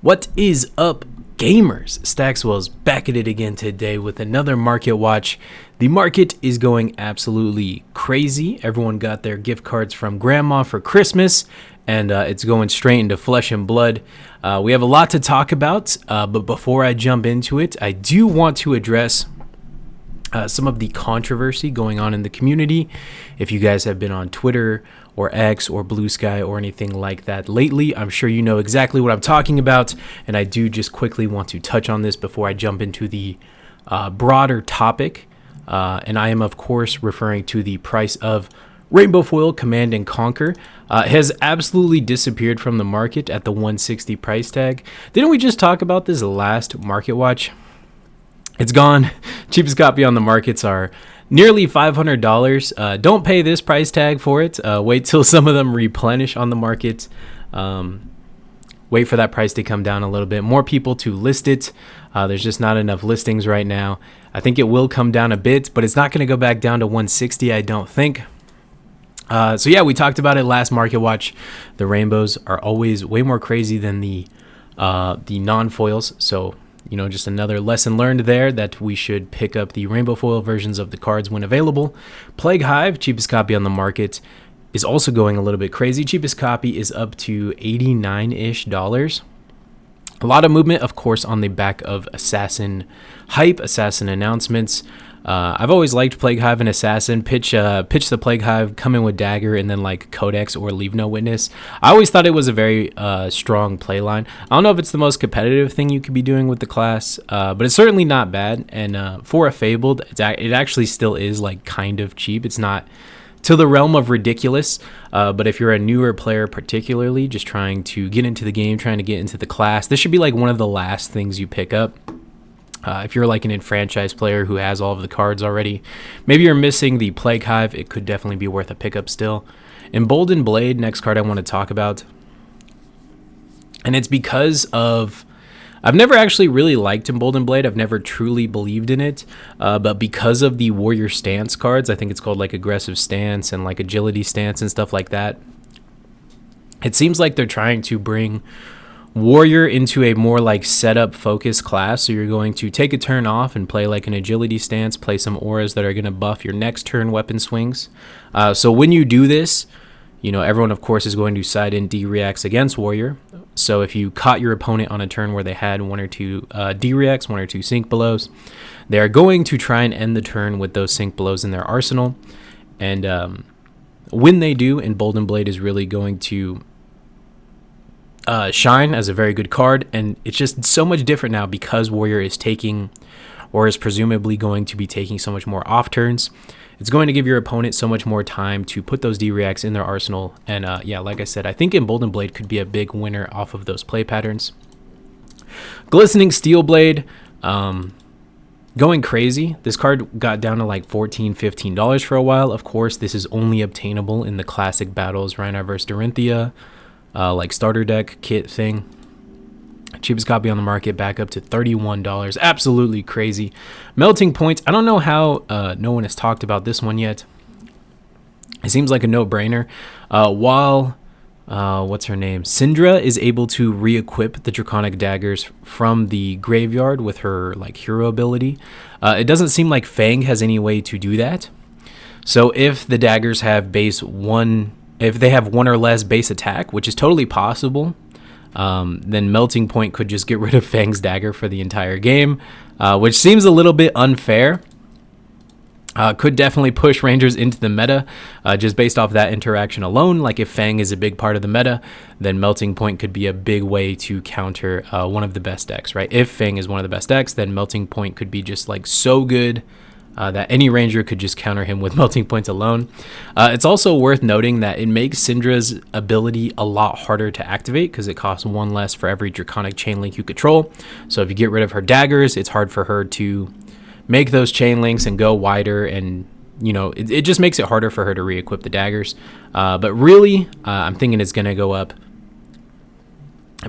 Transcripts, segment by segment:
What is up, gamers? Staxwell's back at it again today with another market watch. The market is going absolutely crazy. Everyone got their gift cards from grandma for Christmas, and it's going straight into flesh and blood. We have a lot to talk about, but before I jump into it, I do want to address some of the controversy going on in the community. If you guys have been on Twitter or X or Blue Sky or anything like that lately, I'm sure you know exactly what I'm talking about, and I do just quickly want to touch on this before I jump into the broader topic. And I am, of course, referring to the price of Rainbow Foil Command and Conquer. It has absolutely disappeared from the market at the 160 price tag. Didn't we just talk about this last market watch? It's gone. Cheapest copy on the markets are nearly $500. Don't pay this price tag for it. Wait till some of them replenish on the market. Wait for that price to come down a little bit. More people to list it. There's just not enough listings right now. I think it will come down a bit, but it's not going to go back down to 160, I don't think. So yeah, we talked about it last market watch. The rainbows are always way more crazy than the non-foils. So, you know, just another lesson learned there that we should pick up the rainbow foil versions of the cards when available. Plague Hive, cheapest copy on the market, is also going a little bit crazy. Cheapest copy is up to $89-ish. A lot of movement, of course, on the back of Assassin hype, Assassin announcements. I've always liked Plague Hive and Assassin. Pitch the Plague Hive, come in with Dagger, and then like Codex or Leave No Witness. I always thought it was a very strong play line. I don't know if it's the most competitive thing you could be doing with the class, but it's certainly not bad. And for a Fabled, it actually still is like kind of cheap. It's not to the realm of ridiculous, but if you're a newer player, particularly just trying to get into the game, trying to get into the class, this should be like one of the last things you pick up. If you're like an enfranchised player who has all of the cards already, maybe you're missing the Plague Hive, it could definitely be worth a pickup still. Emboldened Blade, next card I want to talk about. And it's because of, I've never actually really liked Emboldened Blade. I've never truly believed in it. But because of the Warrior Stance cards, I think it's called like Aggressive Stance and like Agility Stance and stuff like that. It seems like they're trying to bring Warrior into a more like setup focused class. So you're going to take a turn off and play like an agility stance, play some auras that are going to buff your next turn weapon swings. So when you do this, you know, everyone of course is going to side in D-reacts against Warrior. So if you caught your opponent on a turn where they had one or two D-reacts, one or two sync belows, they're going to try and end the turn with those sync belows in their arsenal. And when they do, Emboldened Blade is really going to shine as a very good card, and it's just so much different now because Warrior is taking, or is presumably going to be taking, so much more off turns. It's going to give your opponent so much more time to put those D-reacts in their arsenal, and yeah, like I said, I think Emboldened Blade could be a big winner off of those play patterns. Glistening Steel Blade, going crazy. This card got down to like $14-15 for a while. Of course, this is only obtainable in the classic battles, Rhinar vs. Dorinthia, like starter deck kit thing. Cheapest copy on the market, back up to $31. Absolutely crazy. Melting Point, I don't know how no one has talked about this one yet. It seems like a no-brainer. While what's her name, Syndra, is able to re-equip the Draconic Daggers from the graveyard with her like hero ability, it doesn't seem like Fang has any way to do that. So if the daggers have if they have one or less base attack, which is totally possible, then Melting Point could just get rid of Fang's dagger for the entire game, which seems a little bit unfair. Could definitely push Rangers into the meta, just based off that interaction alone. Like if Fang is a big part of the meta, then Melting Point could be a big way to counter one of the best decks, right? If Fang is one of the best decks, then Melting Point could be just like so good that any Ranger could just counter him with Melting Points alone. It's also worth noting that it makes Syndra's ability a lot harder to activate because it costs one less for every Draconic Chain Link you control. So if you get rid of her daggers, it's hard for her to make those chain links and go wider, and you know, it just makes it harder for her to re-equip the daggers. But really, I'm thinking it's going to go up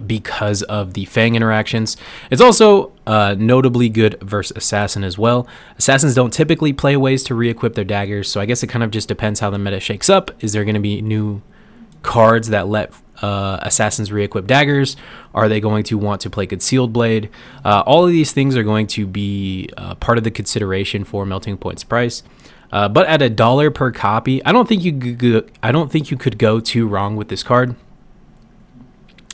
because of the Fang interactions. It's also notably good versus Assassin as well. Assassins don't typically play ways to re-equip their daggers, so I guess it kind of just depends how the meta shakes up. Is there going to be new cards that let Assassin's Re-equipped Daggers? Are they going to want to play Concealed Blade? All of these things are going to be part of the consideration for Melting Point's price. But at $1 per copy, I don't think you could go too wrong with this card.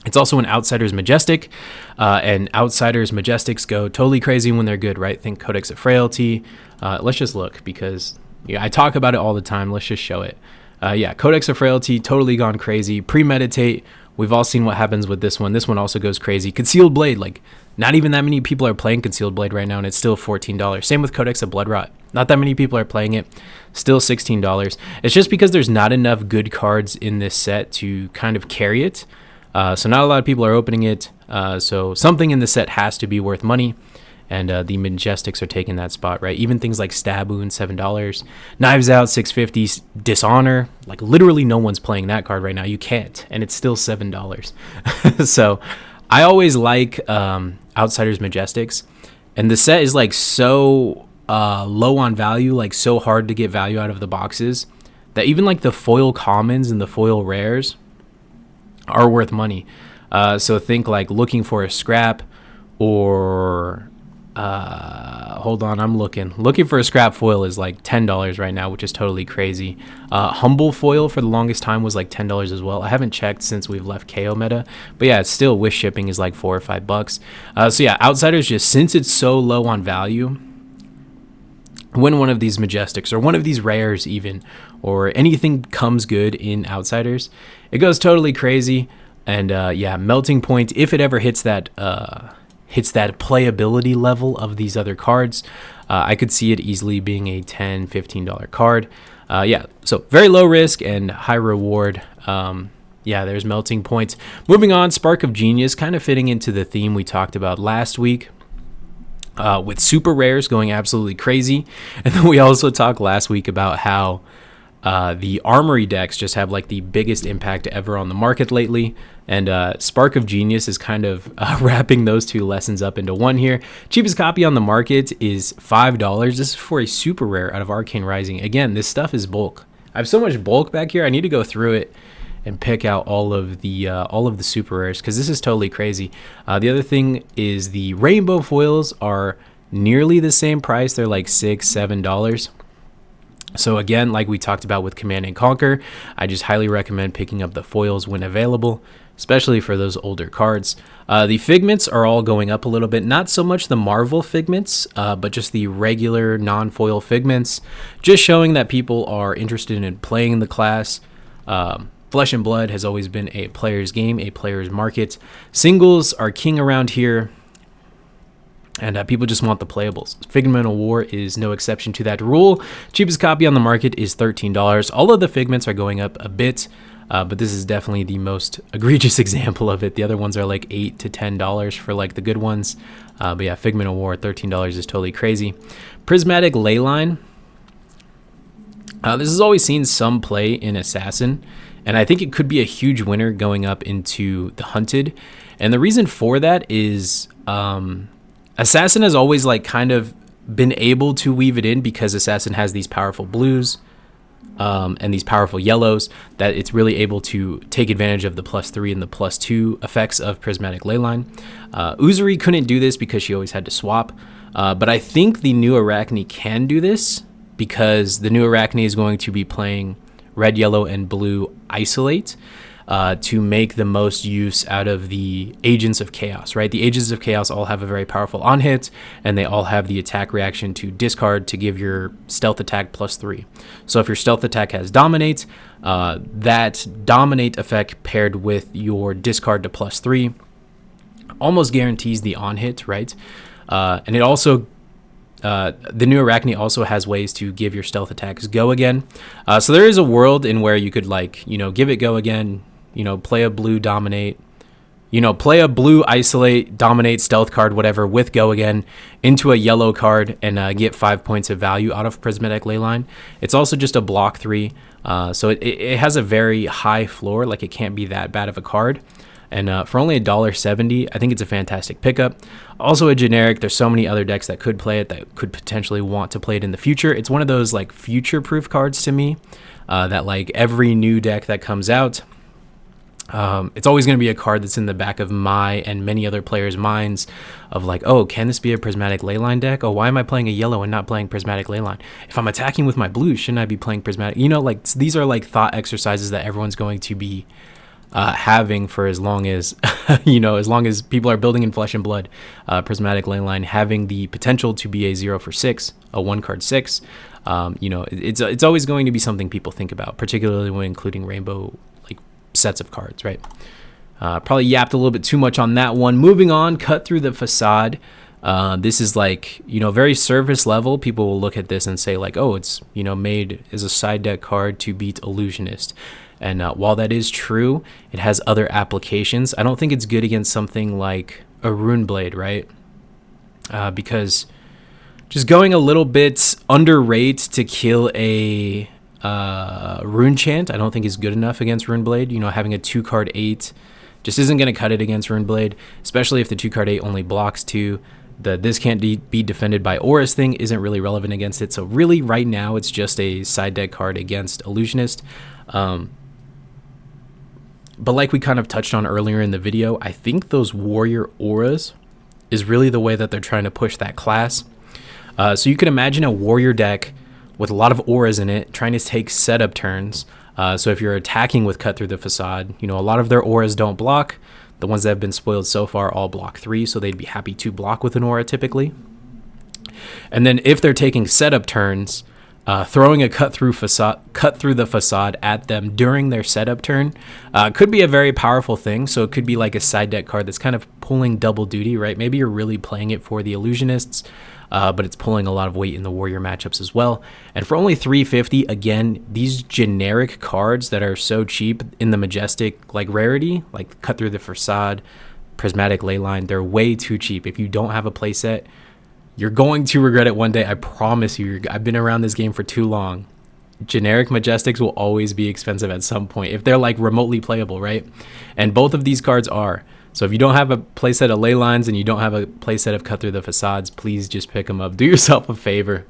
It's also an Outsider's Majestic, and Outsider's Majestics go totally crazy when they're good, right? Think Codex of Frailty. Let's just look, because I talk about it all the time. Let's just show it. Yeah, Codex of Frailty, totally gone crazy. Premeditate, we've all seen what happens with this one. This one also goes crazy. Concealed Blade, like, not even that many people are playing Concealed Blade right now, and it's still $14. Same with Codex of Bloodrot. Not that many people are playing it, still $16. It's just because there's not enough good cards in this set to kind of carry it. So not a lot of people are opening it. So something in the set has to be worth money. And the Majestics are taking that spot, right? Even things like Stab Wound, $7. Knives Out, $6.50. Dishonor, like literally no one's playing that card right now. You can't, and it's still $7. So I always like Outsiders Majestics. And the set is like so low on value, like so hard to get value out of the boxes, that even like the foil commons and the foil rares are worth money. So think like looking for a scrap, or hold on, I'm looking for a scrap foil is like $10 right now, which is totally crazy. Humble foil for the longest time was like $10 as well. I haven't checked since we've left KO meta, but yeah, it's still, with shipping, is like $4 or $5. So yeah, Outsiders, just since it's so low on value, when one of these Majestics or one of these rares even, or anything comes good in Outsiders, it goes totally crazy. And yeah, Melting Point, if it ever hits that playability level of these other cards, I could see it easily being a $10, $15 card. Yeah, so very low risk and high reward. Yeah, there's Melting Point. Moving on, Spark of Genius, kind of fitting into the theme we talked about last week. With super rares going absolutely crazy. And then we also talked last week about how the Armory decks just have like the biggest impact ever on the market lately. And Spark of Genius is kind of wrapping those two lessons up into one here. Cheapest copy on the market is $5. This is for a super rare out of Arcane Rising. Again, this stuff is bulk. I have so much bulk back here. I need to go through it and pick out all of the super rares, because this is totally crazy. The other thing is the rainbow foils are nearly the same price. They're like $6, $7. So again, like we talked about with Command and Conquer, I just highly recommend picking up the foils when available, especially for those older cards. The figments are all going up a little bit. Not so much the Marvel figments, but just the regular non-foil figments, just showing that people are interested in playing the class. Flesh and Blood has always been a player's game, a player's market. Singles are king around here, and people just want the playables. Figment of War is no exception to that rule. Cheapest copy on the market is $13. All of the figments are going up a bit, but this is definitely the most egregious example of it. The other ones are like $8 to $10 for like the good ones. But yeah, Figment of War, $13 is totally crazy. Prismatic Leyline. This has always seen some play in Assassin, and I think it could be a huge winner going up into the Hunted. And the reason for that is Assassin has always like kind of been able to weave it in, because Assassin has these powerful blues and these powerful yellows, that it's really able to take advantage of the +3 and the +2 effects of Prismatic Leyline. Uzuri couldn't do this because she always had to swap, but I think the new Arachne can do this, because the new Arachne is going to be playing red, yellow, and blue Isolate to make the most use out of the Agents of Chaos, right? The Agents of Chaos all have a very powerful on-hit, and they all have the attack reaction to discard to give your stealth attack +3. So if your stealth attack has Dominate, that Dominate effect paired with your discard to +3 almost guarantees the on-hit, right? And it also... the new Arachne also has ways to give your stealth attacks go again. So there is a world in where you could, like, give it go again, play a blue Dominate, play a blue Isolate, Dominate, stealth card, whatever, with go again into a yellow card and get 5 points of value out of Prismatic Leyline. It's also just a block 3. So it has a very high floor, like it can't be that bad of a card. And for only $1.70, I think it's a fantastic pickup. Also a generic. There's so many other decks that could play it, that could potentially want to play it in the future. It's one of those like future-proof cards to me, that like every new deck that comes out, It's always going to be a card that's in the back of my and many other players' minds of like, oh, can this be a Prismatic Leyline deck? Oh, why am I playing a yellow and not playing Prismatic Leyline? If I'm attacking with my blue, shouldn't I be playing Prismatic? You know, like these are like thought exercises that everyone's going to be having for as long as, you know, as long as people are building in Flesh and Blood. Prismatic Leyline having the potential to be a 0 for 6, a 1-card 6. You know, it's always going to be something people think about, particularly when including rainbow sets of cards, right? Probably yapped a little bit too much on that one. Moving on, Cut Through the Facade. This is like, you know, very surface level. People will look at this and say like, oh, it's, you know, made as a side deck card to beat Illusionist. And while that is true, it has other applications. I don't think it's good against something like a Rune Blade, right? Because just going a little bit under rate to kill a Rune Chant, I don't think is good enough against Rune Blade. You know, having a 2-card 8 just isn't going to cut it against Rune Blade, especially if the 2-card 8 only blocks 2. This can't be defended by Aura's thing isn't really relevant against it. So really right now it's just a side deck card against Illusionist. But like we kind of touched on earlier in the video, I think those Warrior Auras is really the way that they're trying to push that class. So you can imagine a Warrior deck with a lot of auras in it, trying to take setup turns. So if you're attacking with Cut Through the Facade, you know, a lot of their auras don't block. The ones that have been spoiled so far all block 3, so they'd be happy to block with an aura typically. And then if they're taking setup turns, throwing a Cut Through the Facade at them during their setup turn could be a very powerful thing. So it could be like a side deck card that's kind of pulling double duty, right? Maybe you're really playing it for the Illusionists, but it's pulling a lot of weight in the Warrior matchups as well. And for only $350, again, these generic cards that are so cheap in the Majestic like rarity, like Cut Through the Facade, Prismatic Leyline, they're way too cheap. If you don't have a playset, you're going to regret it one day. I promise you. I've been around this game for too long. Generic Majestics will always be expensive at some point if they're like remotely playable, right? And both of these cards are. So if you don't have a playset of Leylines and you don't have a playset of Cut Through the Facades, please just pick them up. Do yourself a favor.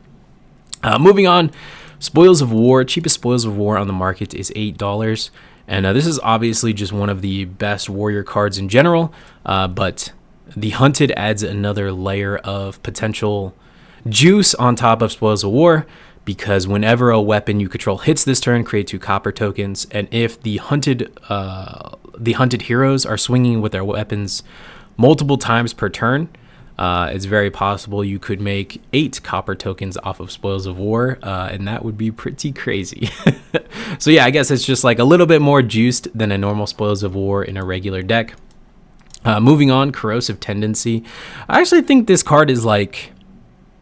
Moving on, Spoils of War. Cheapest Spoils of War on the market is $8. And this is obviously just one of the best Warrior cards in general, but the Hunted adds another layer of potential juice on top of Spoils of War, because whenever a weapon you control hits this turn, create 2 copper tokens, and if the hunted heroes are swinging with their weapons multiple times per turn, it's very possible you could make 8 copper tokens off of Spoils of War, and that would be pretty crazy. So yeah, I guess it's just like a little bit more juiced than a normal Spoils of War in a regular deck. Moving on, Corrosive Tendency. I actually think this card is like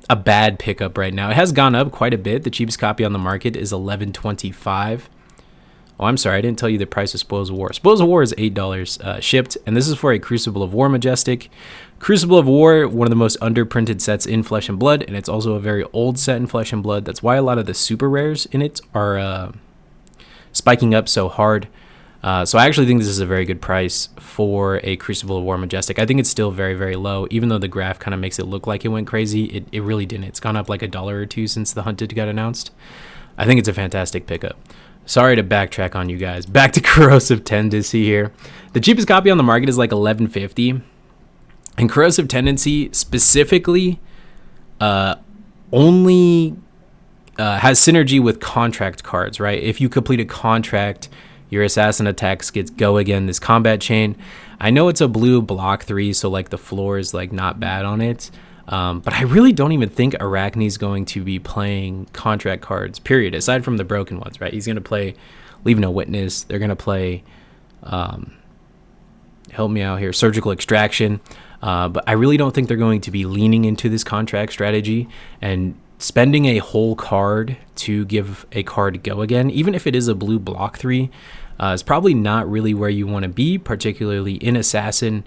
a bad pickup right now. It has gone up quite a bit. The cheapest copy on the market is $11.25. Oh, I'm sorry, I didn't tell you the price of Spoils of War. Spoils of War is $8 shipped, and this is for a Crucible of War Majestic. Crucible of War, one of the most underprinted sets in Flesh and Blood, and it's also a very old set in Flesh and Blood. That's why a lot of the super rares in it are spiking up so hard. So I actually think this is a very good price for a Crucible of War Majestic. I think it's still very, very low. Even though the graph kind of makes it look like it went crazy, it really didn't. It's gone up like $1 or $2 since the Hunted got announced. I think it's a fantastic pickup. Sorry to backtrack on you guys. Back to Corrosive Tendency here. The cheapest copy on the market is like $11.50. And Corrosive Tendency specifically only has synergy with contract cards, right? If you complete a contract, your assassin attacks gets go again, this combat chain. I know it's a blue block 3, so like the floor is like not bad on it. But I really don't even think Arachne's going to be playing contract cards, period, aside from the broken ones, right? He's going to play Leave No Witness. They're going to play, help me out here, Surgical Extraction. But I really don't think they're going to be leaning into this contract strategy and spending a whole card to give a card go again, even if it is a blue block 3, is probably not really where you want to be, particularly in Assassin,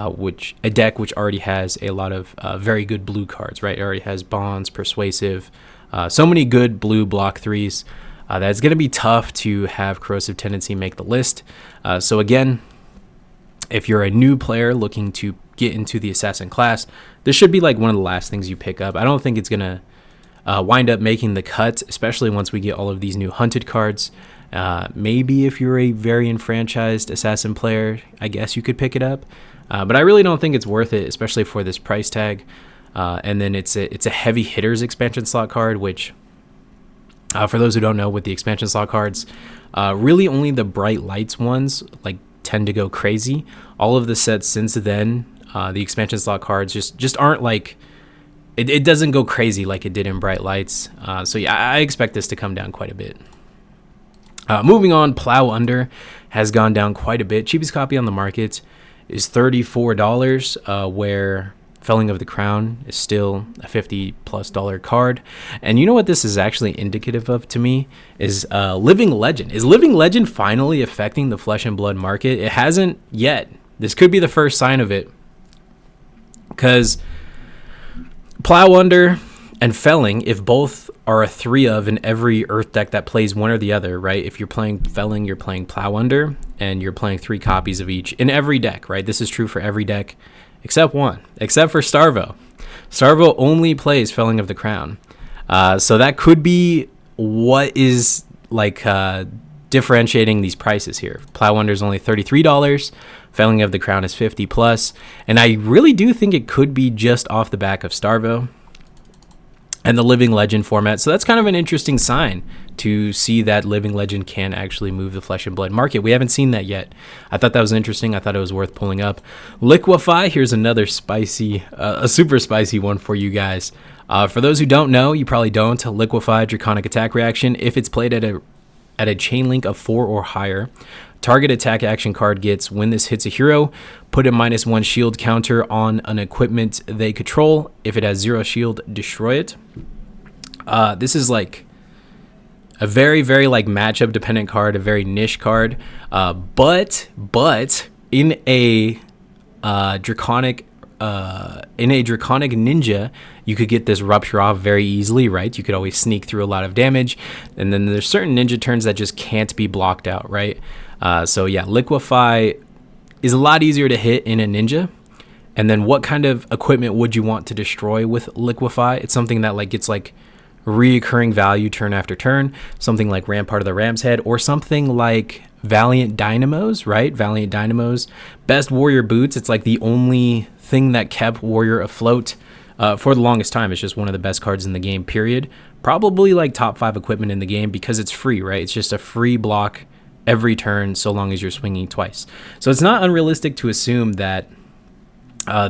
which a deck which already has a lot of very good blue cards, right? It already has Bonds, Persuasive, so many good blue block 3s. That's going to be tough to have Corrosive Tendency make the list. So again, if you're a new player looking to get into the Assassin class, this should be like one of the last things you pick up. I don't think it's going to wind up making the cut, especially once we get all of these new Hunted cards. Maybe if you're a very enfranchised assassin player, I guess you could pick it up. But I really don't think it's worth it, especially for this price tag. And then it's a heavy hitters expansion slot card, which for those who don't know, with the expansion slot cards, really only the bright lights ones like tend to go crazy. All of the sets since then, the expansion slot cards just aren't like, it doesn't go crazy like it did in bright lights. So yeah, I expect this to come down quite a bit. Moving on, Plow Under has gone down quite a bit. Cheapest copy on the market is $34, where Felling of the Crown is still a $50+ card. And you know what this is actually indicative of to me is Living Legend. Is Living Legend finally affecting the Flesh and Blood market? It hasn't yet. This could be the first sign of it, because Plow Under and Felling, if both are a 3 of in every Earth deck that plays one or the other, right? If you're playing Felling, you're playing Plow Under, and you're playing 3 copies of each in every deck, right? This is true for every deck except one, except for Starvo. Starvo only plays Felling of the Crown. So that could be what is like differentiating these prices here. Plow Under is only $33. Felling of the Crown is $50+. And I really do think it could be just off the back of Starvo and the Living Legend format. So that's kind of an interesting sign to see that Living Legend can actually move the Flesh and Blood market. We haven't seen that yet. I thought that was interesting. I thought it was worth pulling up. Liquefy, here's another spicy, a super spicy one for you guys. For those who don't know, you probably don't, Liquefy Draconic Attack Reaction, if it's played at a chain link of 4 or higher, target attack action card gets, when this hits a hero, put a -1 shield counter on an equipment they control. If it has 0 shield, destroy it. This is like a very, very like matchup dependent card, a very niche card. But in a draconic ninja, you could get this rupture off very easily, right? You could always sneak through a lot of damage, and then there's certain ninja turns that just can't be blocked out, right? So yeah, Liquefy is a lot easier to hit in a ninja. And then what kind of equipment would you want to destroy with Liquefy? It's something that like gets like reoccurring value turn after turn, something like Rampart of the Ram's Head, or something like Valiant Dynamos, right? Valiant Dynamos, best warrior boots. It's like the only thing that kept warrior afloat for the longest time. It's just one of the best cards in the game, period. Probably like top 5 equipment in the game because it's free, right? It's just a free block every turn so long as you're swinging twice. So it's not unrealistic to assume that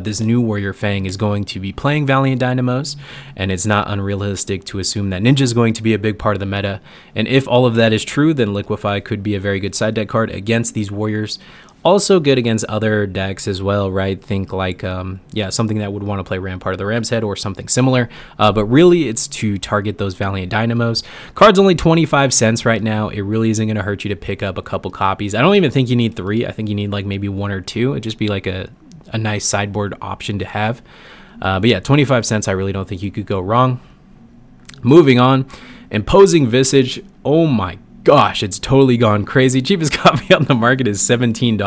this new Warrior Fang is going to be playing Valiant Dynamos, and it's not unrealistic to assume that Ninja is going to be a big part of the meta. And if all of that is true, then Liquefy could be a very good side deck card against these Warriors. Also good against other decks as well, right? Think like, something that would want to play Rampart of the Ram's Head or something similar. But really, it's to target those Valiant Dynamos. Card's only 25 cents right now. It really isn't going to hurt you to pick up a couple copies. I don't even think you need 3. I think you need like maybe 1 or 2. It'd just be like a nice sideboard option to have. But yeah, 25 cents, I really don't think you could go wrong. Moving on, Imposing Visage. Oh my gosh, it's totally gone crazy. Cheapest copy on the market is $17.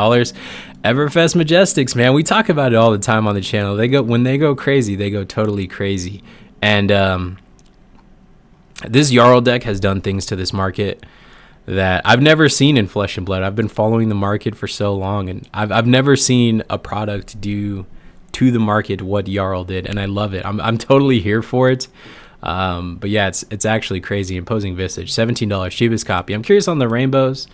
Everfest Majestics, man, we talk about it all the time on the channel. When they go crazy, they go totally crazy. And this Jarl deck has done things to this market that I've never seen in Flesh and Blood. I've been following the market for so long, and I've never seen a product do to the market what Jarl did, and I love it. I'm totally here for it. But yeah, it's actually crazy. Imposing Visage, $17, cheapest copy. I'm curious on the rainbows.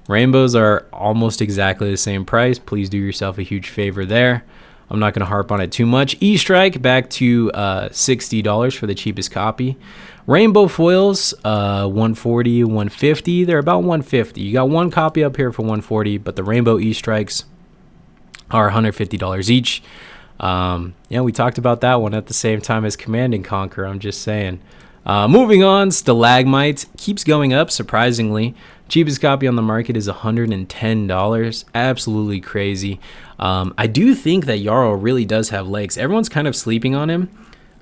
Rainbows are almost exactly the same price. Please do yourself a huge favor there. I'm not going to harp on it too much. E-Strike back to $60 for the cheapest copy. Rainbow foils, 140, 150. They're about 150. You got one copy up here for 140, but the rainbow E-Strikes are $150 each. Yeah, we talked about that one at the same time as Command and Conquer. I'm just saying. Moving on, Stalagmite keeps going up, surprisingly. Cheapest copy on the market is $110. Absolutely crazy. I do think that Jarl really does have legs. Everyone's kind of sleeping on him.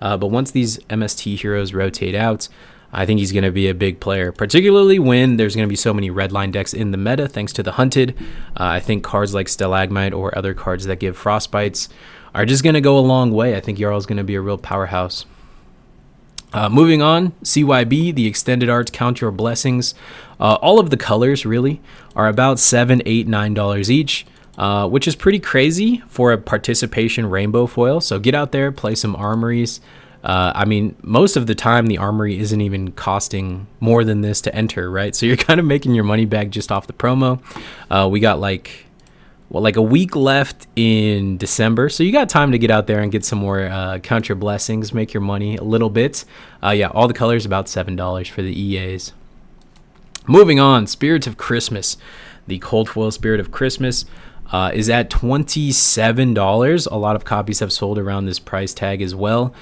But once these MST heroes rotate out, I think he's going to be a big player, particularly when there's going to be so many redline decks in the meta thanks to the Hunted. I think cards like Stalagmite or other cards that give Frostbites are just going to go a long way. I think Jarl's going to be a real powerhouse. Moving on, CYB, the extended arts Count Your Blessings. All of the colors really are about $7, $8, $9 each, which is pretty crazy for a participation rainbow foil. So get out there, play some armories. I mean, most of the time the armory isn't even costing more than this to enter, right? So you're kind of making your money back just off the promo. We got like a week left in December, so you got time to get out there and get some more Count Your Blessings, make your money a little bit. Yeah, all the colors about $7 for the EAs. Moving on, Spirit of Christmas. The cold foil Spirit of Christmas is at $27. A lot of copies have sold around this price tag as well,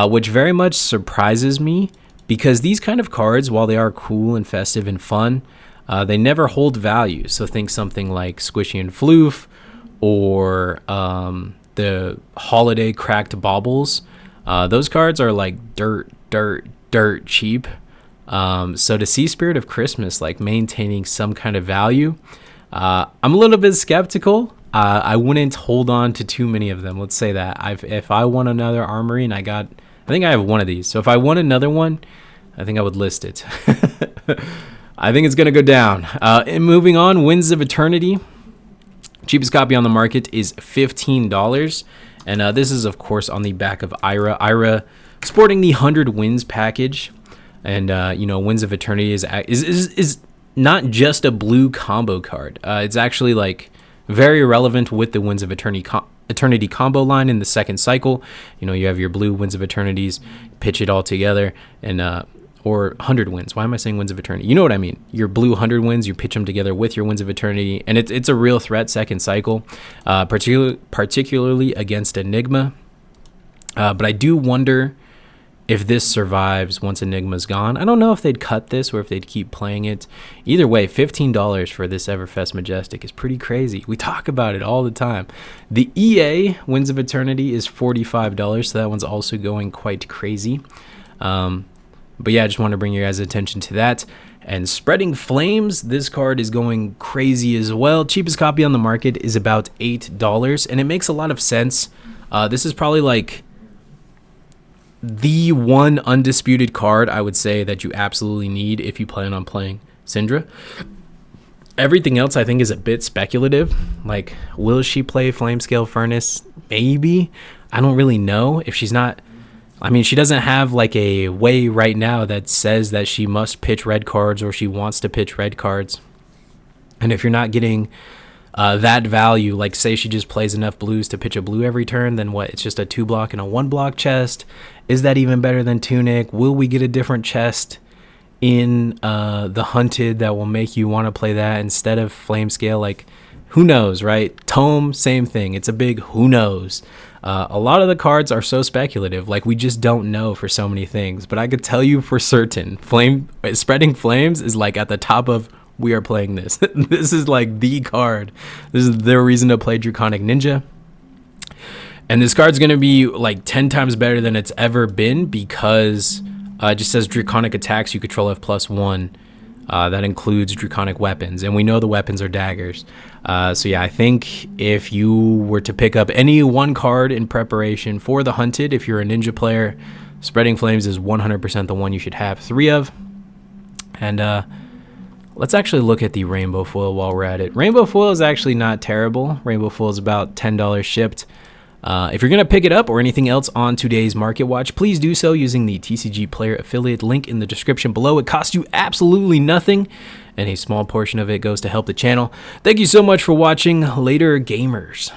which very much surprises me because these kind of cards, while they are cool and festive and fun, they never hold value. So think something like Squishy and Floof or the Holiday Cracked Baubles. Those cards are like dirt cheap. So to see Spirit of Christmas like maintaining some kind of value, I'm a little bit skeptical. I wouldn't hold on to too many of them. Let's say that. If I won another armory and I think I have one of these. So if I won another one, I think I would list it. I think it's going to go down. And moving on, Winds of Eternity. Cheapest copy on the market is $15. And this is, of course, on the back of Ira. Ira sporting the 100 Winds package. And, Winds of Eternity is not just a blue combo card. It's actually, like, very relevant with the Winds of Eternity combo line in the second cycle. You have your blue Winds of Eternities, pitch it all together, and or 100 Winds. Why am I saying Winds of Eternity? You know what I mean. Your blue 100 Winds, you pitch them together with your Winds of Eternity, and it's a real threat second cycle, particularly against Enigma. But I do wonder if this survives once Enigma's gone. I don't know if they'd cut this or if they'd keep playing it. Either way, $15 for this Everfest Majestic is pretty crazy. We talk about it all the time. The EA Winds of Eternity is $45, so that one's also going quite crazy. But yeah, I just want to bring your guys' attention to that. And Spreading Flames, this card is going crazy as well. Cheapest copy on the market is about $8, and it makes a lot of sense. This is probably like the one undisputed card I would say that you absolutely need if you plan on playing Syndra. Everything else I think is a bit speculative. Like, will she play Flamescale Furnace? Maybe. I don't really know. If she's not... I mean, she doesn't have like a way right now that says that she must pitch red cards or she wants to pitch red cards. And if you're not getting that value, like say she just plays enough blues to pitch a blue every turn, then what? It's just a 2-block and a 1-block chest. Is that even better than Tunic? Will we get a different chest in the Hunted that will make you want to play that instead of Flamescale? Like, who knows, right? Tome, same thing. It's a big who knows. A lot of the cards are so speculative, like we just don't know for so many things. But I could tell you for certain, Spreading Flames is like at the top of we are playing this. This is like the card. This is the reason to play Draconic Ninja. And this card's going to be like 10 times better than it's ever been because it just says Draconic attacks you control have +1. That includes Draconic weapons, and we know the weapons are daggers. So yeah, I think if you were to pick up any one card in preparation for the Hunted, if you're a Ninja player, Spreading Flames is 100% the one you should have 3 of. And let's actually look at the Rainbow Foil while we're at it. Rainbow Foil is actually not terrible. Rainbow Foil is about $10 shipped. If you're going to pick it up or anything else on today's Market Watch, please do so using the TCG Player affiliate link in the description below. It costs you absolutely nothing, and a small portion of it goes to help the channel. Thank you so much for watching. Later, gamers.